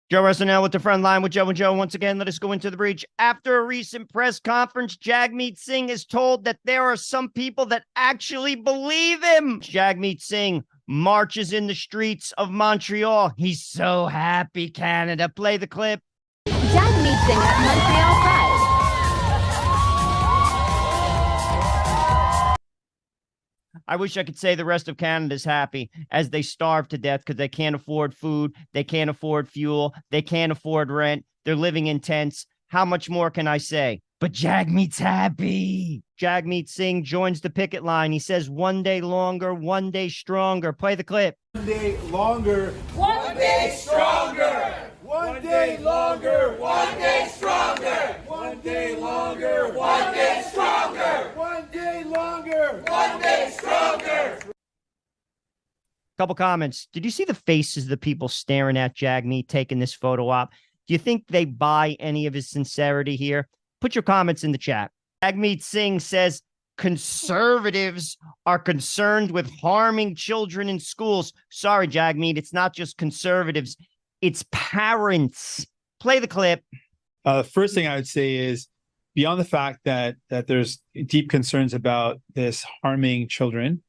Joe Resonell with the front line with Joe and Joe. Once again, let us go into the breach. After a recent press conference, Jagmeet Singh is told that there are some people that actually believe him. Jagmeet Singh marches in the streets of Montreal. He's so happy, Canada. Play the clip. Jagmeet Singh at Montreal Pride. I wish I could say the rest of Canada's happy as they starve to death because they can't afford food, they can't afford fuel, they can't afford rent, they're living in tents. How much more can I say? But Jagmeet's happy. Jagmeet Singh joins the picket line. He says, one day longer, one day stronger. Play the clip. One day longer, one day stronger. one day longer, One day stronger. one day longer, One day stronger. one day longer. One day stronger. Couple comments. Did you see the faces of the people staring at Jagmeet taking this photo op? Do you think they buy any of his sincerity here? Put your comments in the chat. Jagmeet Singh says conservatives are concerned with harming children in schools. Sorry, Jagmeet, it's not just conservatives, it's parents. Play the clip. The first thing I would say is, beyond the fact that there's deep concerns about this harming children,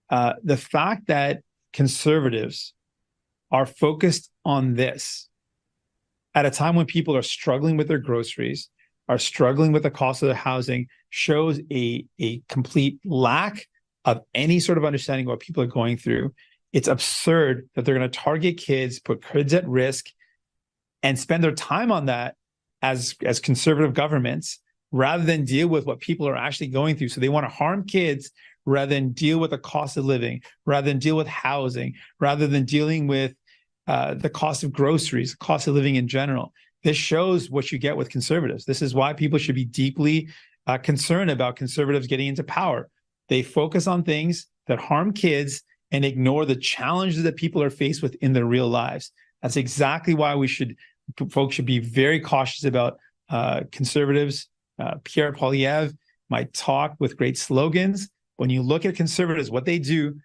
the fact that conservatives are focused on this at a time when people are struggling with their groceries, are struggling with the cost of their housing, shows a complete lack of any sort of understanding of what people are going through. It's absurd that they're going to target kids, put kids at risk, and spend their time on that as conservative governments rather than deal with what people are actually going through. So they want to harm kids rather than deal with the cost of living, rather than deal with housing, rather than dealing with the cost of groceries, the cost of living in general. This shows what you get with conservatives. This is why people should be deeply concerned about conservatives getting into power. They focus on things that harm kids and ignore the challenges that people are faced with in their real lives. That's exactly why folks should be very cautious about conservatives. Pierre Poilievre might talk with great slogans. When you look at conservatives, what they do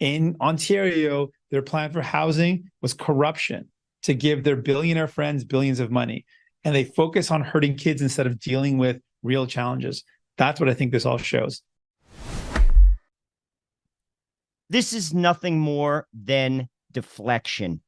in Ontario, their plan for housing was corruption to give their billionaire friends billions of money. And they focus on hurting kids instead of dealing with real challenges. That's what I think this all shows. This is nothing more than deflection.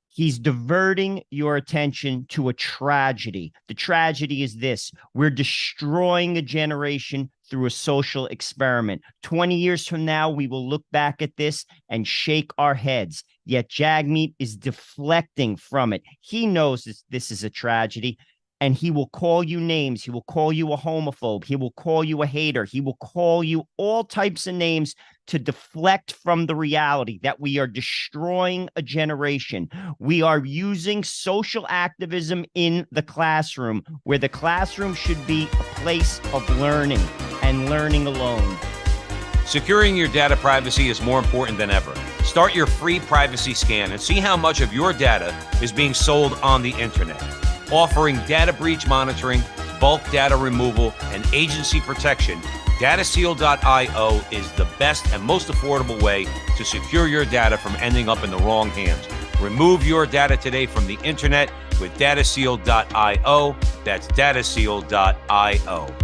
He's diverting your attention to a tragedy. The tragedy is this: we're destroying a generation through a social experiment. 20 years from now, we will look back at this and shake our heads. Yet Jagmeet is deflecting from it. He knows this is a tragedy, and he will call you names. He will call you a homophobe. He will call you a hater. He will call you all types of names to deflect from the reality that we are destroying a generation. We are using social activism in the classroom, where the classroom should be a place of learning and learning alone. Securing your data privacy is more important than ever. Start your free privacy scan and see how much of your data is being sold on the internet. Offering data breach monitoring, bulk data removal, and agency protection, DataSeal.io is the best and most affordable way to secure your data from ending up in the wrong hands. Remove your data today from the internet with DataSeal.io. That's DataSeal.io.